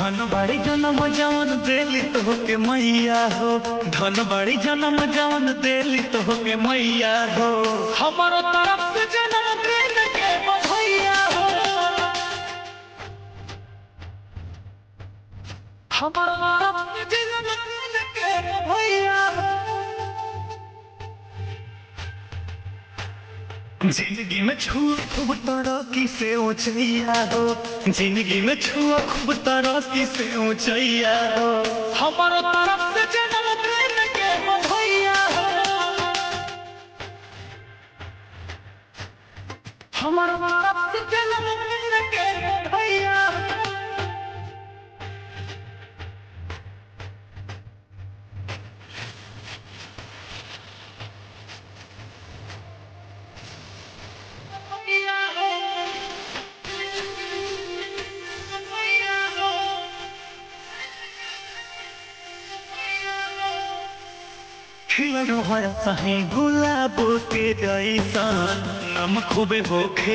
धन बाड़ी जन्म जवन देली तोहके मैया हो, धन बाड़ी जन्म जवन देली तोहके मैया हो। हमारो तरफ से जन्म दिन के बधैया हो, हमारो तरफ से जन्म दिन के बधैया हो। जिंदगी में छुआ खूब तरक्की से ऊंचैया हो, जिंदगी में छुआ खूब तरक्की से ऊंचैया हो। हमारो तरफ से जन्मदिन के बधैया हो, हमारो तरफ से जन्मदिन के बधैया हो। खिलनो है गुलाब के जैसन, नम खूबे होखे